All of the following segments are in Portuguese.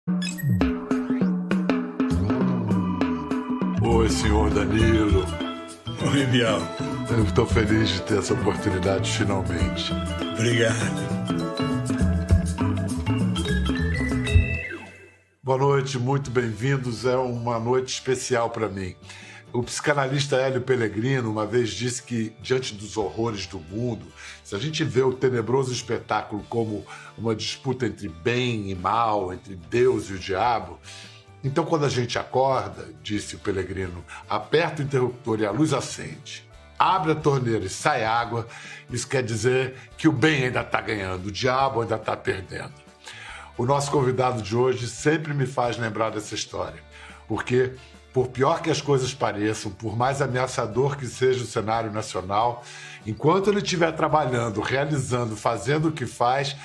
Oi, senhor Danilo. Oi, Bial. Eu estou feliz de ter essa oportunidade finalmente. Obrigado. Boa noite, muito bem-vindos. É uma noite especial para mim. O psicanalista Hélio Pellegrino uma vez disse que, diante dos horrores do mundo, se a gente vê o tenebroso espetáculo como uma disputa entre bem e mal, entre Deus e o diabo, então quando a gente acorda, disse o Pellegrino, aperta o interruptor e a luz acende, abre a torneira e sai água, isso quer dizer que o bem ainda está ganhando, o diabo ainda está perdendo. O nosso convidado de hoje sempre me faz lembrar dessa história, porque, por pior que as coisas pareçam, por mais ameaçador que seja o cenário nacional, enquanto ele estiver trabalhando, realizando, fazendo o que faz,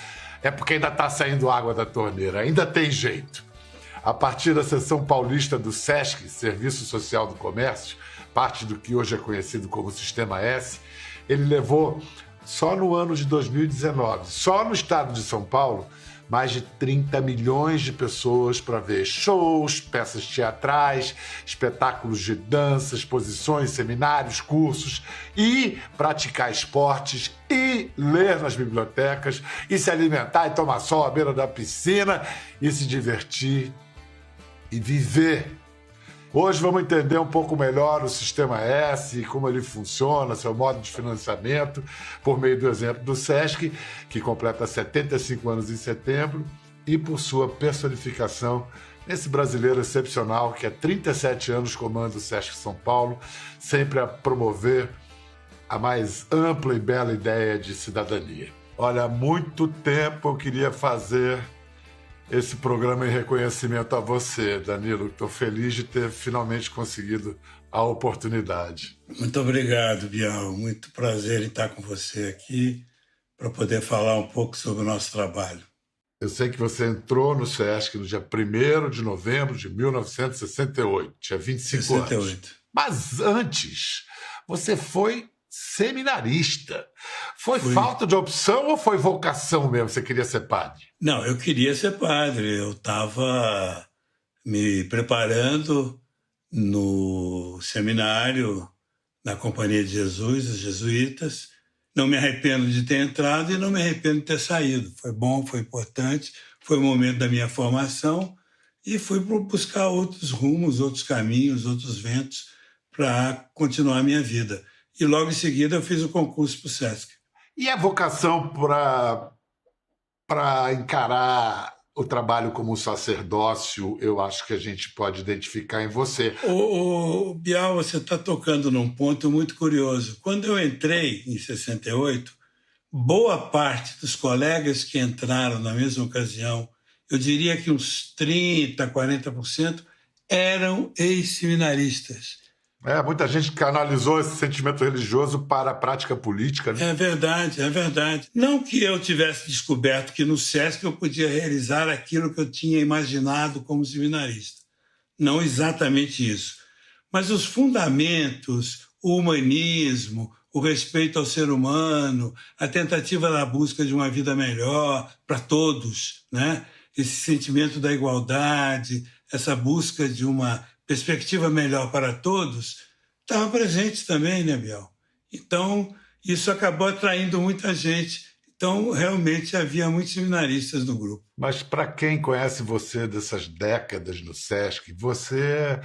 é porque ainda está saindo água da torneira, ainda tem jeito. A partir da seção paulista do SESC, Serviço Social do Comércio, parte do que hoje é conhecido como Sistema S, ele levou, só no ano de 2019, só no estado de São Paulo, mais de 30 milhões de pessoas para ver shows, peças teatrais, espetáculos de dança, exposições, seminários, cursos e praticar esportes e ler nas bibliotecas e se alimentar e tomar sol à beira da piscina e se divertir e viver. Hoje vamos entender um pouco melhor o Sistema S, como ele funciona, seu modo de financiamento, por meio do exemplo do SESC, que completa 75 anos em setembro, e por sua personificação nesse brasileiro excepcional que há 37 anos comanda o SESC São Paulo, sempre a promover a mais ampla e bela ideia de cidadania. Olha, há muito tempo eu queria fazer esse programa em reconhecimento a você, Danilo. Estou feliz de ter finalmente conseguido a oportunidade. Muito obrigado, Bial. Muito prazer em estar com você aqui para poder falar um pouco sobre o nosso trabalho. Eu sei que você entrou no SESC no dia 1º de novembro de 1968, tinha 25 68. anos. Mas antes, você foi seminarista. Foi falta de opção ou foi vocação mesmo? Você queria ser padre? Não, eu queria ser padre. Eu estava me preparando no seminário na Companhia de Jesus, os jesuítas. Não me arrependo de ter entrado e não me arrependo de ter saído. Foi bom, foi importante, foi o momento da minha formação e fui buscar outros rumos, outros caminhos, outros ventos para continuar a minha vida. E logo em seguida eu fiz o concurso para o SESC. E a vocação para encarar o trabalho como sacerdócio, eu acho que a gente pode identificar em você. Bial, você está tocando num ponto muito curioso. Quando eu entrei em 68, boa parte dos colegas que entraram na mesma ocasião, eu diria que uns 30%, 40%, eram ex-seminaristas. Muita gente canalizou esse sentimento religioso para a prática política, né? É verdade, é verdade. Não que eu tivesse descoberto que no SESC eu podia realizar aquilo que eu tinha imaginado como seminarista. Não exatamente isso. Mas os fundamentos, o humanismo, o respeito ao ser humano, a tentativa da busca de uma vida melhor para todos, né? Esse sentimento da igualdade, essa busca de uma perspectiva melhor para todos, estava presente também, né, Bial? Então, isso acabou atraindo muita gente. Então, realmente, havia muitos seminaristas no grupo. Mas para quem conhece você dessas décadas no SESC, você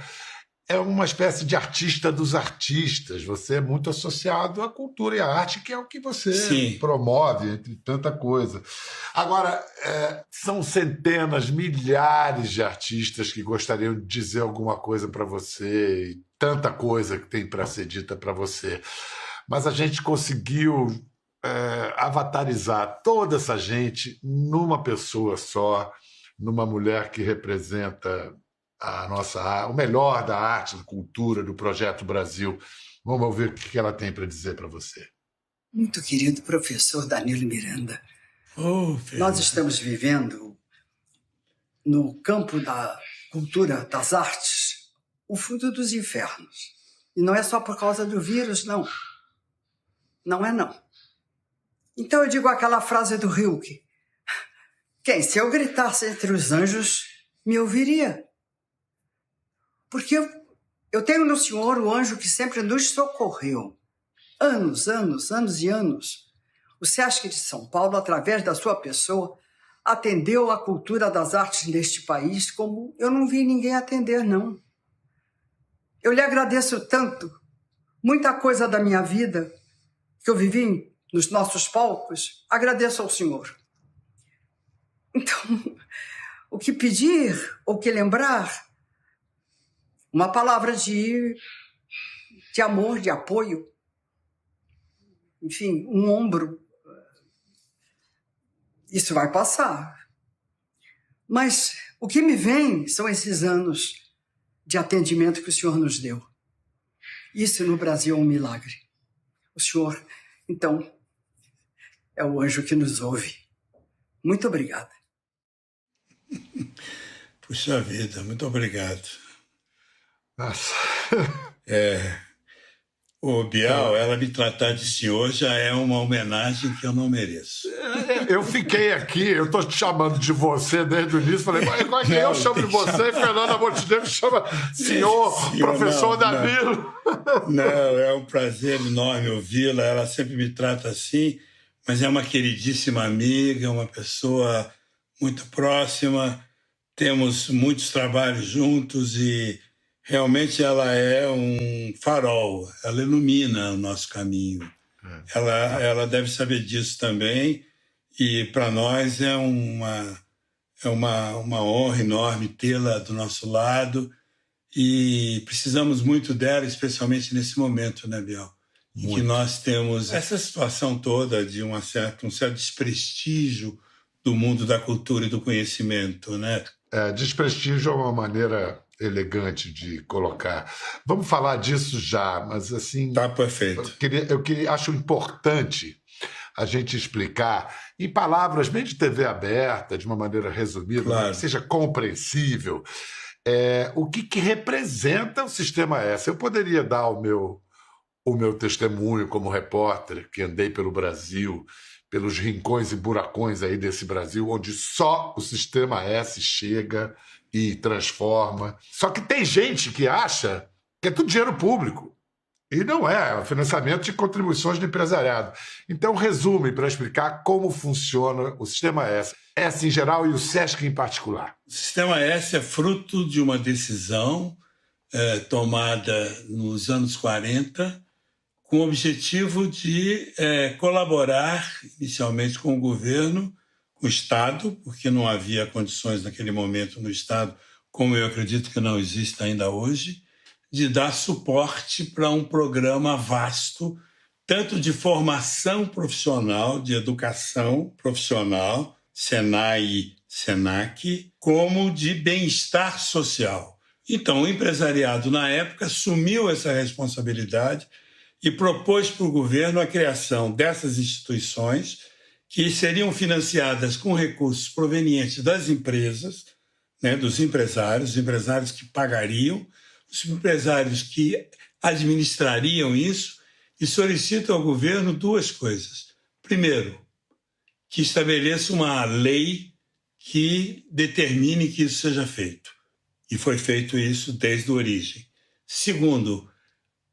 é uma espécie de artista dos artistas. Você é muito associado à cultura e à arte, que é o que você Sim. promove, entre tanta coisa. Agora, são centenas, milhares de artistas que gostariam de dizer alguma coisa para você, e tanta coisa que tem para ser dita para você. Mas a gente conseguiu avatarizar toda essa gente numa pessoa só, numa mulher que representa o melhor da arte, da cultura, do Projeto Brasil. Vamos ouvir o que ela tem para dizer para você. Muito querido professor Danilo Miranda, nós estamos vivendo no campo da cultura, das artes, o fundo dos infernos. E não é só por causa do vírus, não. Não é, não. Então eu digo aquela frase do Rilke: quem, se eu gritasse entre os anjos, me ouviria. Porque eu tenho no Senhor o anjo que sempre nos socorreu. Anos, anos, anos e anos. O SESC de São Paulo, através da sua pessoa, atendeu a cultura das artes neste país como eu não vi ninguém atender, não. Eu lhe agradeço tanto. Muita coisa da minha vida que eu vivi nos nossos palcos, agradeço ao Senhor. Então, o que pedir, o que lembrar, uma palavra de amor, de apoio, enfim, um ombro. Isso vai passar. Mas o que me vem são esses anos de atendimento que o Senhor nos deu. Isso no Brasil é um milagre. O Senhor, então, é o anjo que nos ouve. Muito obrigada. Puxa vida, muito obrigado. Nossa. Ô, Bial, ela me tratar de senhor já é uma homenagem que eu não mereço. Eu fiquei aqui, eu estou te chamando de você desde o início, falei, mas eu chamo de você, e Fernanda Montenegro chama senhor professor Danilo. Não, é um prazer enorme ouvi-la, ela sempre me trata assim, mas é uma queridíssima amiga, uma pessoa muito próxima, temos muitos trabalhos juntos e realmente ela é um farol, ela ilumina o nosso caminho. Ela deve saber disso também e para nós é uma honra enorme tê-la do nosso lado e precisamos muito dela, especialmente nesse momento, né, Bial? Em que nós temos essa situação toda de um certo desprestígio do mundo da cultura e do conhecimento, né? Desprestígio é uma maneira elegante de colocar. Vamos falar disso já, mas assim... Tá perfeito. Acho importante a gente explicar em palavras bem de TV aberta, de uma maneira resumida, claro, que seja compreensível, o que representa o Sistema S. Eu poderia dar o meu testemunho como repórter, que andei pelo Brasil, pelos rincões e buracões aí desse Brasil, onde só o Sistema S chega e transforma. Só que tem gente que acha que é tudo dinheiro público. E não é financiamento de contribuições do empresariado. Então, resume para explicar como funciona o Sistema S. S em geral e o SESC em particular. O Sistema S é fruto de uma decisão tomada nos anos 40 com o objetivo de colaborar inicialmente com o governo, com o Estado, porque não havia condições naquele momento no Estado, como eu acredito que não existe ainda hoje, de dar suporte para um programa vasto, tanto de formação profissional, de educação profissional, Senai e Senac, como de bem-estar social. Então, o empresariado, na época, assumiu essa responsabilidade e propôs para o governo a criação dessas instituições que seriam financiadas com recursos provenientes das empresas, né, dos empresários, os empresários que pagariam, os empresários que administrariam isso e solicitam ao governo duas coisas. Primeiro, que estabeleça uma lei que determine que isso seja feito. E foi feito isso desde a origem. Segundo,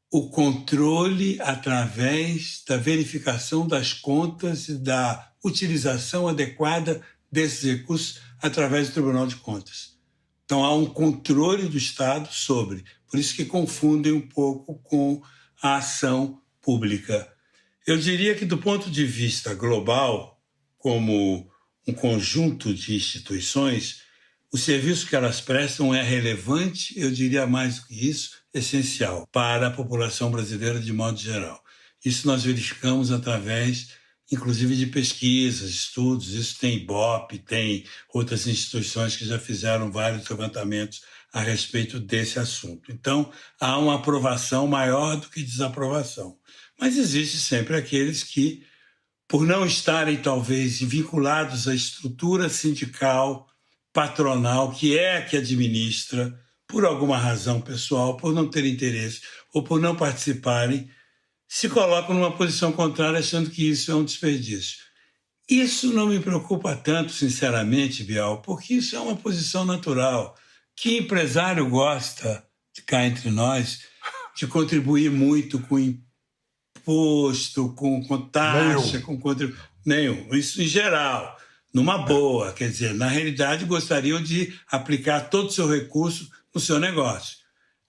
o controle através da verificação das contas e da utilização adequada desses recursos através do Tribunal de Contas. Então, há um controle do Estado sobre. Por isso que confundem um pouco com a ação pública. Eu diria que, do ponto de vista global, como um conjunto de instituições, o serviço que elas prestam é relevante, eu diria mais do que isso, essencial para a população brasileira de modo geral. Isso nós verificamos através, inclusive, de pesquisas, estudos. Isso tem Ibope, tem outras instituições que já fizeram vários levantamentos a respeito desse assunto. Então, há uma aprovação maior do que desaprovação. Mas existe sempre aqueles que, por não estarem, talvez, vinculados à estrutura sindical, patronal, que é a que administra, por alguma razão pessoal, por não ter interesse ou por não participarem, se colocam numa posição contrária achando que isso é um desperdício. Isso não me preocupa tanto, sinceramente, Bial, porque isso é uma posição natural. Que empresário gosta, de cá entre nós, de contribuir muito com imposto, com taxa, com contribuição? Nenhum. Isso em geral, numa boa. Quer dizer, na realidade, gostariam de aplicar todo o seu recurso no seu negócio.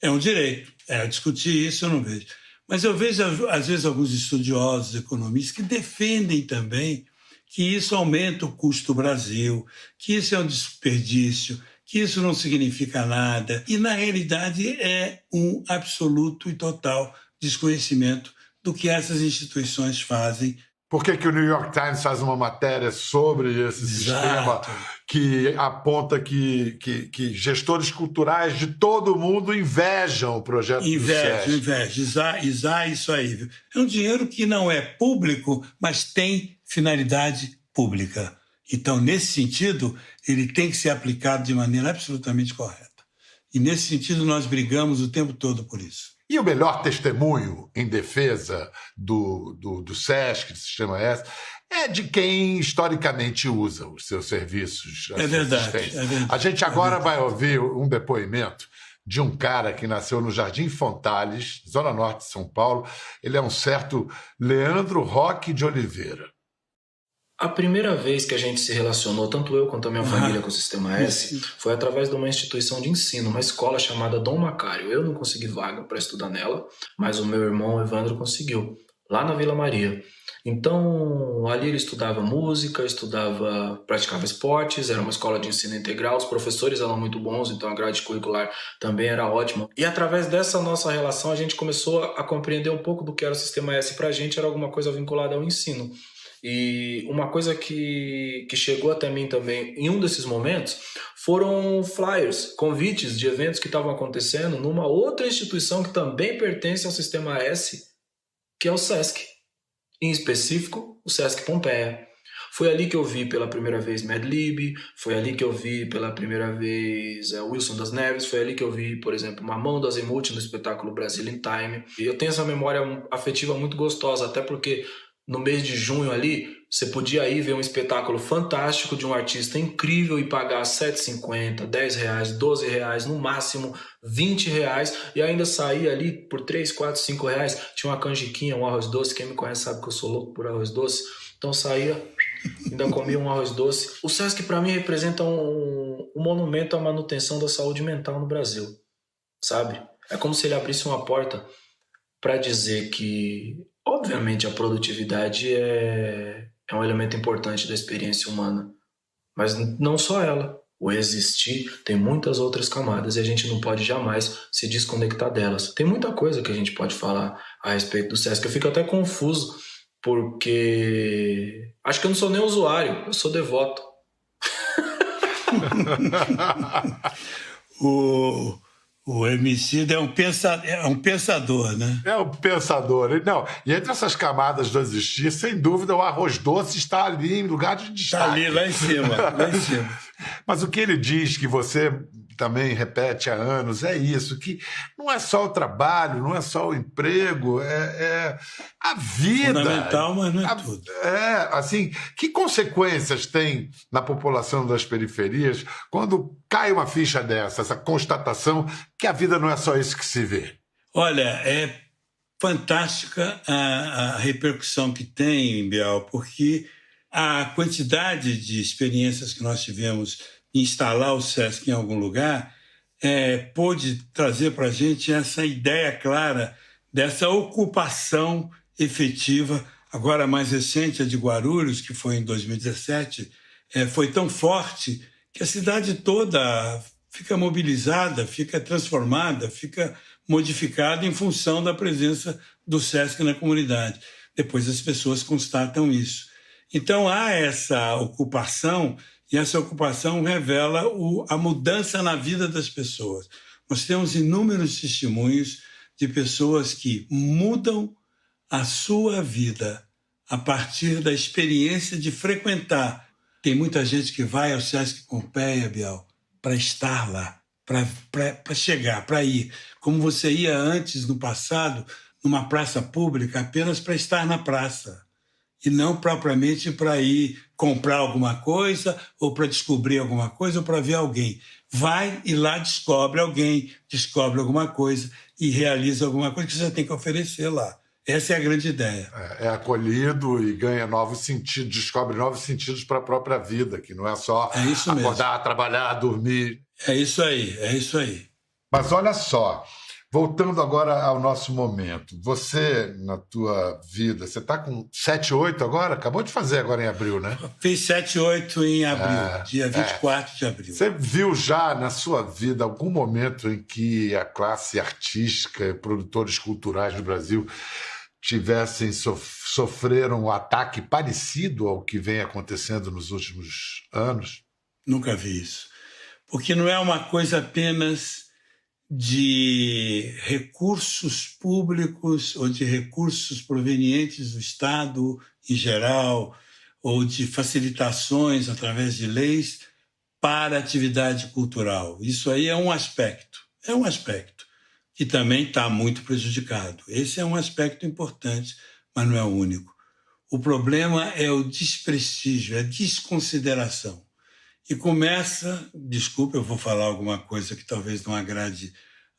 É um direito. Discutir isso eu não vejo. Mas eu vejo, às vezes, alguns estudiosos, economistas, que defendem também que isso aumenta o custo do Brasil, que isso é um desperdício, que isso não significa nada. E, na realidade, é um absoluto e total desconhecimento do que essas instituições fazem. Por que o New York Times faz uma matéria sobre esse sistema que aponta que gestores culturais de todo mundo invejam o projeto do SESC? Invejam, isso aí. Viu? É um dinheiro que não é público, mas tem finalidade pública. Então, nesse sentido, ele tem que ser aplicado de maneira absolutamente correta. E, nesse sentido, nós brigamos o tempo todo por isso. E o melhor testemunho em defesa do SESC, do Sistema S, é de quem historicamente usa os seus serviços. É verdade. A gente agora vai ouvir um depoimento de um cara que nasceu no Jardim Fontales, zona norte de São Paulo. Ele é um certo Leandro Roque de Oliveira. A primeira vez que a gente se relacionou, tanto eu quanto a minha família, com o Sistema S, foi através de uma instituição de ensino, uma escola chamada Dom Macário. Eu não consegui vaga para estudar nela, mas o meu irmão Evandro conseguiu, lá na Vila Maria. Então, ali ele estudava música, praticava esportes, era uma escola de ensino integral, os professores eram muito bons, então a grade curricular também era ótima. E através dessa nossa relação, a gente começou a compreender um pouco do que era o Sistema S. Para a gente era alguma coisa vinculada ao ensino. E uma coisa que chegou até mim também em um desses momentos foram flyers, convites de eventos que estavam acontecendo numa outra instituição que também pertence ao Sistema S, que é o SESC. Em específico, o SESC Pompeia. Foi ali que eu vi pela primeira vez Madlib, foi ali que eu vi pela primeira vez Wilson das Neves, foi ali que eu vi, por exemplo, Mamão do Azimuth no espetáculo Brazil in Time. E eu tenho essa memória afetiva muito gostosa, até porque no mês de junho ali, você podia ir ver um espetáculo fantástico de um artista incrível e pagar R$ 7,50, R$10, R$12, no máximo R$20, e ainda sair ali por R$3, R$4, R$5. Tinha uma canjiquinha, um arroz doce. Quem me conhece sabe que eu sou louco por arroz doce. Então saía, ainda comia um arroz doce. O SESC para mim representa um monumento à manutenção da saúde mental no Brasil, sabe? É como se ele abrisse uma porta para dizer que, obviamente, a produtividade é um elemento importante da experiência humana, mas não só ela. O existir tem muitas outras camadas e a gente não pode jamais se desconectar delas. Tem muita coisa que a gente pode falar a respeito do SESC. Eu fico até confuso, porque acho que eu não sou nem usuário, eu sou devoto. O Emicida é um pensador, né? É um pensador. Não, e entre essas camadas do existir, sem dúvida, o arroz doce está ali em lugar de destaque. Está ali, lá em cima. Mas o que ele diz, que você também repete há anos, é isso, que não é só o trabalho, não é só o emprego, é a vida. Fundamental, mas não é tudo. Assim, que consequências tem na população das periferias quando cai uma ficha dessa, essa constatação que a vida não é só isso que se vê? Olha, é fantástica a repercussão que tem, Bial, porque a quantidade de experiências que nós tivemos em instalar o SESC em algum lugar pôde trazer para a gente essa ideia clara dessa ocupação efetiva. Agora, a mais recente, a de Guarulhos, que foi em 2017, foi tão forte que a cidade toda fica mobilizada, fica transformada, fica modificada em função da presença do SESC na comunidade. Depois as pessoas constatam isso. Então, há essa ocupação, e essa ocupação revela a mudança na vida das pessoas. Nós temos inúmeros testemunhos de pessoas que mudam a sua vida a partir da experiência de frequentar. Tem muita gente que vai ao SESC Pompeia, Bial, para estar lá, para chegar, para ir. Como você ia antes, no passado, numa praça pública, apenas para estar na praça. e não propriamente para ir comprar alguma coisa, ou para descobrir alguma coisa, ou para ver alguém. Vai e lá descobre alguém, descobre alguma coisa e realiza alguma coisa que você tem que oferecer lá. Essa é a grande ideia. É acolhido e ganha novos sentidos, descobre novos sentidos para a própria vida, que não é só acordar, trabalhar, dormir. É isso aí. Mas olha só, voltando agora ao nosso momento, você, na tua vida, você está com 7, 8 agora? Acabou de fazer agora em abril, né? Fiz 7, 8 em abril, dia 24 de abril. Você viu já na sua vida algum momento em que a classe artística e produtores culturais do Brasil sofreram um ataque parecido ao que vem acontecendo nos últimos anos? Nunca vi isso. Porque não é uma coisa apenas de recursos públicos ou de recursos provenientes do Estado em geral, ou de facilitações através de leis para a atividade cultural. Isso aí é um aspecto que também está muito prejudicado. Esse é um aspecto importante, mas não é o único. O problema é o desprestígio, é a desconsideração. E começa, desculpa, eu vou falar alguma coisa que talvez não agrade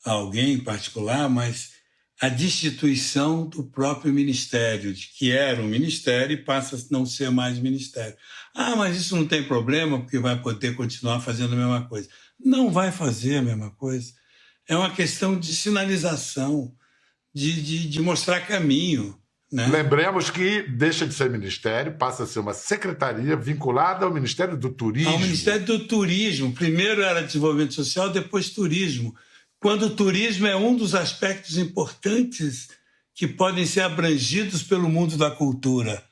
a alguém em particular, mas a destituição do próprio ministério, de que era um ministério e passa a não ser mais ministério. Mas isso não tem problema, porque vai poder continuar fazendo a mesma coisa. Não vai fazer a mesma coisa. É uma questão de sinalização, de mostrar caminho. Né? Lembremos que deixa de ser ministério, passa a ser uma secretaria vinculada ao Ministério do Turismo. Ao Ministério do Turismo. Primeiro era Desenvolvimento Social, depois Turismo. Quando o turismo é um dos aspectos importantes que podem ser abrangidos pelo mundo da cultura.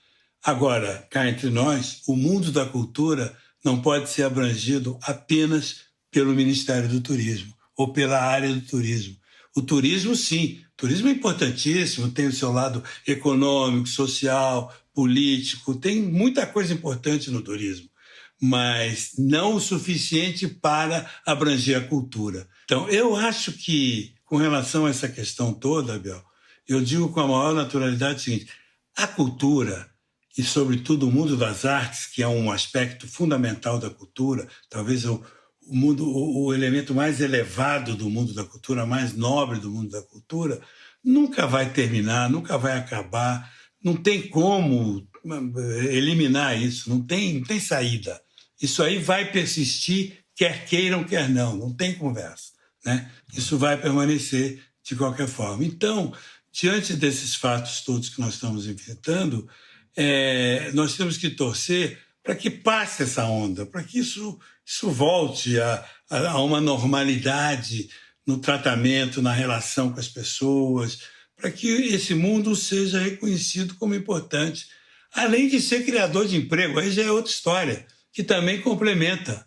Agora, cá entre nós, o mundo da cultura não pode ser abrangido apenas pelo Ministério do Turismo ou pela área do turismo. O turismo, sim. O turismo é importantíssimo, tem o seu lado econômico, social, político, tem muita coisa importante no turismo, mas não o suficiente para abranger a cultura. Então, eu acho que, com relação a essa questão toda, Abel, eu digo com a maior naturalidade o seguinte: a cultura, e sobretudo o mundo das artes, que é um aspecto fundamental da cultura, talvez o elemento mais elevado do mundo da cultura, mais nobre do mundo da cultura, nunca vai terminar, nunca vai acabar, não tem como eliminar isso, não tem saída. Isso aí vai persistir, quer queiram, quer não tem conversa. Né? Isso vai permanecer de qualquer forma. Então, diante desses fatos todos que nós estamos enfrentando, nós temos que torcer para que passe essa onda, para que isso volte a uma normalidade no tratamento, na relação com as pessoas, para que esse mundo seja reconhecido como importante, além de ser criador de emprego. Aí já é outra história, que também complementa.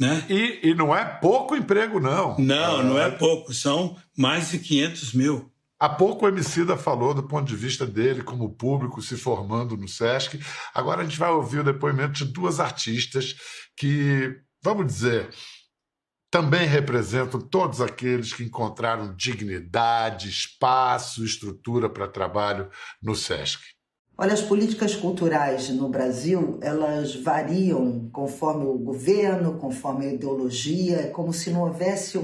Né? E não é pouco emprego, não. Não é pouco, são mais de 500 mil. Há pouco o Emicida falou do ponto de vista dele como público se formando no Sesc. Agora a gente vai ouvir o depoimento de duas artistas que, vamos dizer, também representam todos aqueles que encontraram dignidade, espaço, estrutura para trabalho no Sesc. Olha, as políticas culturais no Brasil, elas variam conforme o governo, conforme a ideologia, é como se não houvesse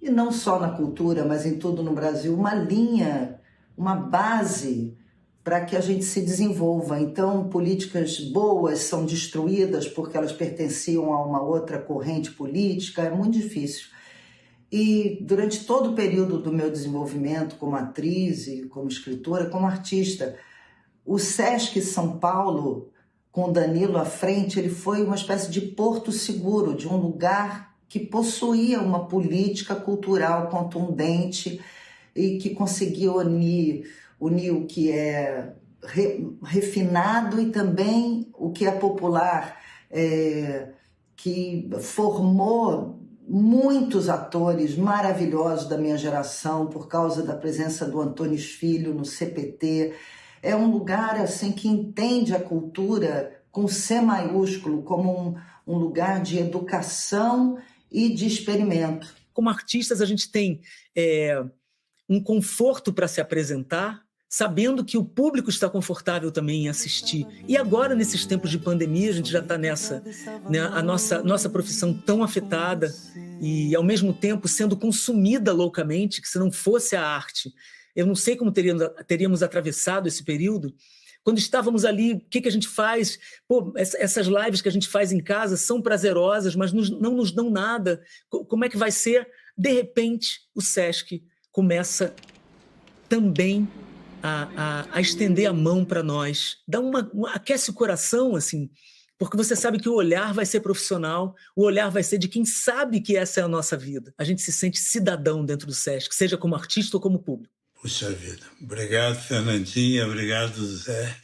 e não só na cultura, mas em tudo no Brasil, uma linha, uma base para que a gente se desenvolva. Então, políticas boas são destruídas porque elas pertenciam a uma outra corrente política, é muito difícil. E durante todo o período do meu desenvolvimento como atriz e como escritora, como artista, o Sesc São Paulo, com o Danilo à frente, ele foi uma espécie de porto seguro, de um lugar que possuía uma política cultural contundente e que conseguia unir o que é refinado e também o que é popular, que formou muitos atores maravilhosos da minha geração por causa da presença do Antônio Filho no CPT. É um lugar assim, que entende a cultura com C maiúsculo, como um lugar de educação e de experimento. Como artistas, a gente tem um conforto para se apresentar, sabendo que o público está confortável também em assistir. E agora, nesses tempos de pandemia, a gente já está nessa, né? A nossa profissão tão afetada e, ao mesmo tempo, sendo consumida loucamente, que se não fosse a arte, eu não sei como teríamos atravessado esse período. Quando estávamos ali, o que a gente faz? Pô, essas lives que a gente faz em casa são prazerosas, mas não nos dão nada. Como é que vai ser? De repente, o Sesc começa também a estender a mão para nós, aquece o coração, assim, porque você sabe que o olhar vai ser profissional, o olhar vai ser de quem sabe que essa é a nossa vida. A gente se sente cidadão dentro do Sesc, seja como artista ou como público. Puxa vida. Obrigado, Fernandinha. Obrigado, Zé.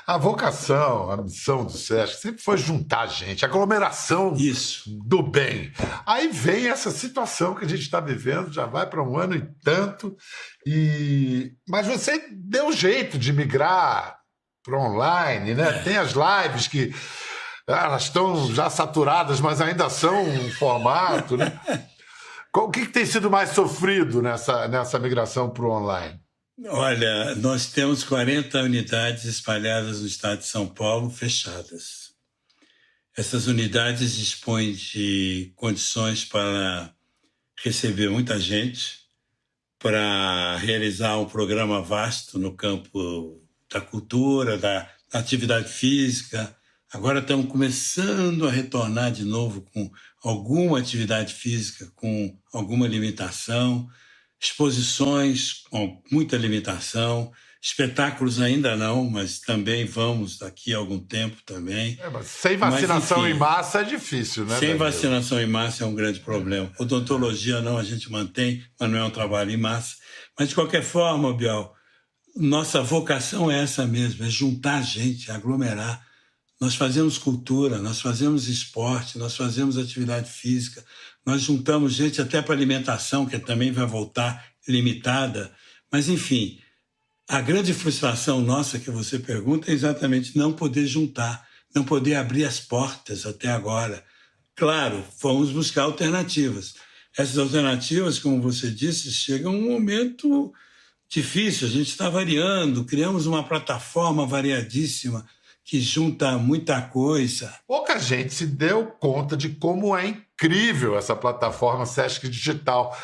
A vocação, a missão do Sesc sempre foi juntar gente, aglomeração do bem. Aí vem essa situação que a gente está vivendo, já vai para 1 ano e tanto, mas você deu jeito de migrar para online, né? Tem as lives que elas estão já saturadas, mas ainda são um formato, né? O que tem sido mais sofrido nessa migração para o online? Olha, nós temos 40 unidades espalhadas no estado de São Paulo, fechadas. Essas unidades dispõem de condições para receber muita gente, para realizar um programa vasto no campo da cultura, da atividade física. Agora estamos começando a retornar de novo com alguma atividade física, com alguma limitação, exposições com muita limitação, espetáculos ainda não, mas também vamos daqui a algum tempo também. Mas sem vacinação em massa é difícil, né? Sem vacinação em massa é um grande problema. Odontologia não, a gente mantém, mas não é um trabalho em massa. Mas, de qualquer forma, Biel, nossa vocação é essa mesmo, é juntar gente, aglomerar. Nós fazemos cultura, nós fazemos esporte, nós fazemos atividade física, nós juntamos gente até para alimentação, que também vai voltar limitada. Mas, enfim, a grande frustração nossa que você pergunta é exatamente não poder juntar, não poder abrir as portas até agora. Claro, fomos buscar alternativas. Essas alternativas, como você disse, chegam um momento difícil, a gente está variando, criamos uma plataforma variadíssima, que junta muita coisa. Pouca gente se deu conta de como é incrível essa plataforma Sesc Digital.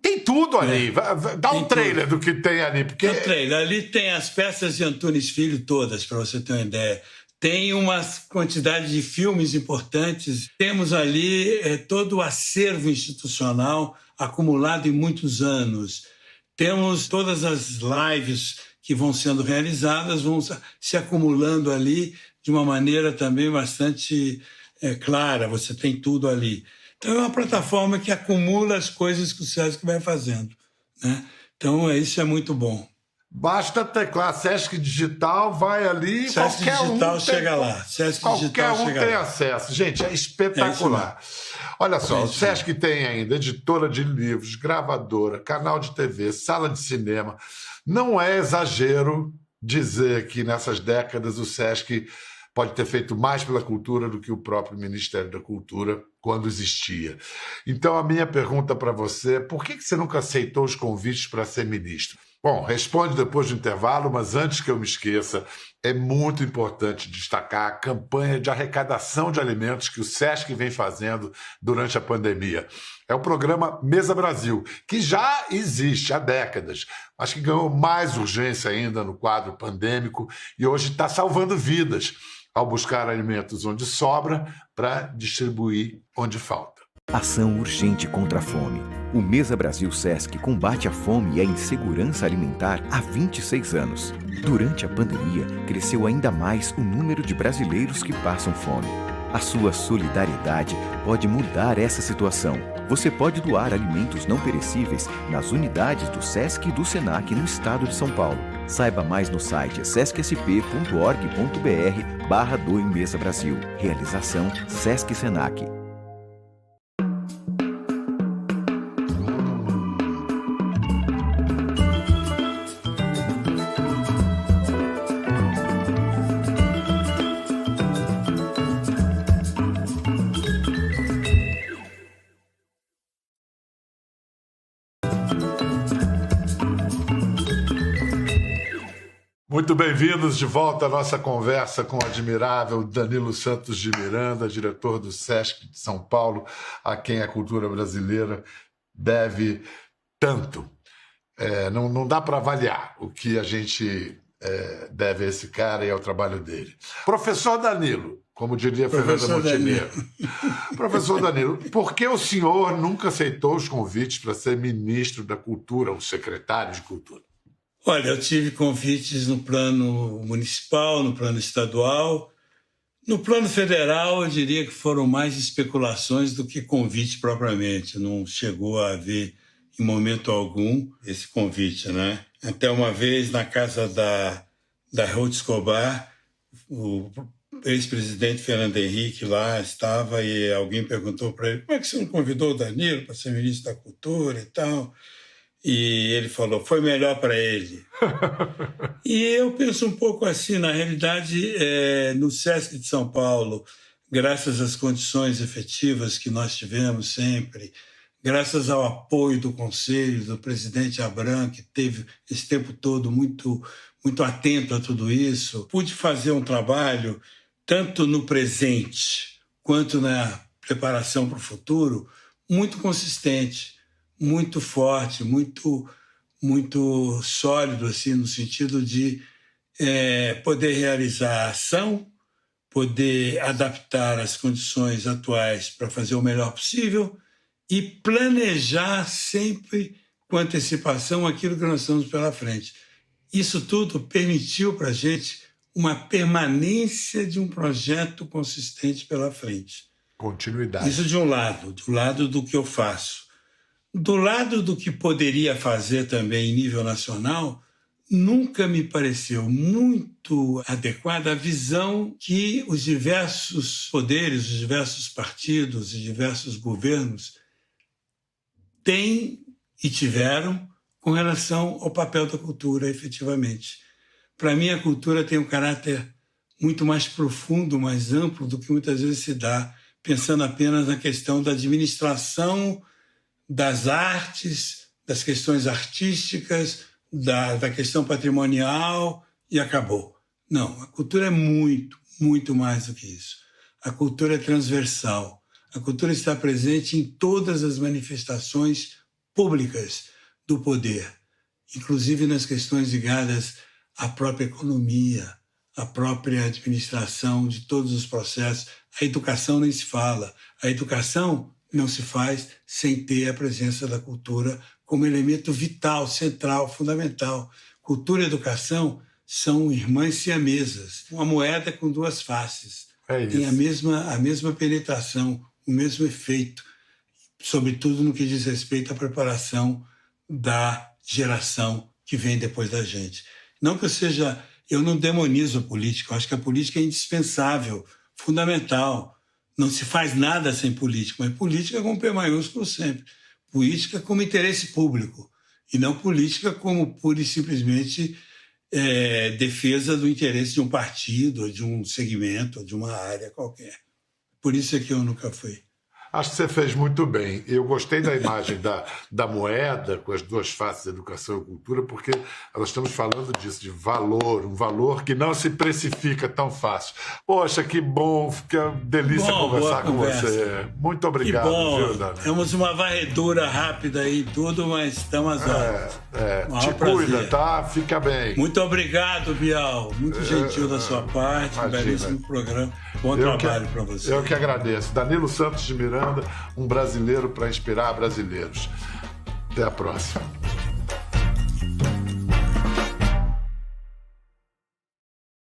Tem tudo ali. Dá um trailer do que tem ali. Porque... O trailer. Ali tem as peças de Antunes Filho todas, para você ter uma ideia. Tem uma quantidade de filmes importantes. Temos ali todo o acervo institucional acumulado em muitos anos. Temos todas as lives que vão sendo realizadas, vão se acumulando ali de uma maneira também bastante clara, você tem tudo ali. Então é uma plataforma que acumula as coisas que o Sesc vai fazendo, né? Então isso é muito bom. Basta teclar Sesc Digital, vai ali, Sesc Digital chega lá. Qualquer um tem acesso. Gente, é espetacular. Olha só, o Sesc tem ainda editora de livros, gravadora, canal de TV, sala de cinema. Não é exagero dizer que nessas décadas o Sesc pode ter feito mais pela cultura do que o próprio Ministério da Cultura quando existia. Então a minha pergunta para você é: por que você nunca aceitou os convites para ser ministro? Bom, responde depois do intervalo, mas antes que eu me esqueça, é muito importante destacar a campanha de arrecadação de alimentos que o Sesc vem fazendo durante a pandemia. É o programa Mesa Brasil, que já existe há décadas, mas que ganhou mais urgência ainda no quadro pandêmico e hoje está salvando vidas ao buscar alimentos onde sobra para distribuir onde falta. Ação urgente contra a fome. O Mesa Brasil Sesc combate a fome e a insegurança alimentar há 26 anos. Durante a pandemia, cresceu ainda mais o número de brasileiros que passam fome. A sua solidariedade pode mudar essa situação. Você pode doar alimentos não perecíveis nas unidades do Sesc e do Senac no estado de São Paulo. Saiba mais no site sescsp.org.br/doe Mesa Brasil. Realização Sesc Senac. Muito bem-vindos de volta à nossa conversa com o admirável Danilo Santos de Miranda, diretor do Sesc de São Paulo, a quem a cultura brasileira deve tanto. Não dá para avaliar o que a gente deve a esse cara e ao trabalho dele. Professor Danilo, como diria Fernanda Montenegro. Professor Danilo, por que o senhor nunca aceitou os convites para ser ministro da Cultura, ou secretário de Cultura? Olha, eu tive convites no plano municipal, no plano estadual. No plano federal, eu diria que foram mais especulações do que convite propriamente. Não chegou a haver, em momento algum, esse convite, né? Até uma vez, na casa da Ruth Escobar, o ex-presidente Fernando Henrique lá estava e alguém perguntou para ele: como é que você não convidou o Danilo para ser ministro da Cultura e tal? E ele falou: foi melhor para ele. E eu penso um pouco assim, na realidade, no Sesc de São Paulo, graças às condições efetivas que nós tivemos sempre, graças ao apoio do Conselho, do presidente Abram, que teve esse tempo todo muito, muito atento a tudo isso, pude fazer um trabalho, tanto no presente quanto na preparação para o futuro, muito consistente, muito forte, muito sólido, assim, no sentido de poder realizar a ação, poder adaptar as condições atuais para fazer o melhor possível e planejar sempre com antecipação aquilo que nós estamos pela frente. Isso tudo permitiu para a gente uma permanência de um projeto consistente pela frente. Continuidade. Isso de um lado, do lado do que eu faço. Do lado do que poderia fazer também em nível nacional, nunca me pareceu muito adequada a visão que os diversos poderes, os diversos partidos, os diversos governos têm e tiveram com relação ao papel da cultura, efetivamente. Para mim, a cultura tem um caráter muito mais profundo, mais amplo do que muitas vezes se dá, pensando apenas na questão da administração das artes, das questões artísticas, da questão patrimonial e acabou. Não, a cultura é muito, muito mais do que isso. A cultura é transversal. A cultura está presente em todas as manifestações públicas do poder, inclusive nas questões ligadas à própria economia, à própria administração de todos os processos. A educação nem se fala. A educação não se faz sem ter a presença da cultura como elemento vital, central, fundamental. Cultura e educação são irmãs siamesas, uma moeda com duas faces. Tem a mesma penetração, o mesmo efeito, sobretudo no que diz respeito à preparação da geração que vem depois da gente. Não que eu não demonizo a política, eu acho que a política é indispensável, fundamental. Não se faz nada sem política, mas política com P maiúsculo sempre. Política como interesse público, e não política como pura e simplesmente defesa do interesse de um partido, de um segmento, de uma área qualquer. Por isso é que eu nunca fui. Acho que você fez muito bem. Eu gostei da imagem da moeda com as duas faces, educação e cultura, porque nós estamos falando disso, de valor, um valor que não se precifica tão fácil. Poxa, que bom, que delícia conversar com você. Muito obrigado. Que bom. Viu, Dani? Temos uma varredura rápida aí e tudo, mas estamos às horas. Te cuida, tá? Fica bem. Muito obrigado, Bial. Muito gentil da sua parte. Um belíssimo programa. Bom trabalho para você. Eu que agradeço. Danilo Santos de Miranda, um brasileiro para inspirar brasileiros. Até a próxima.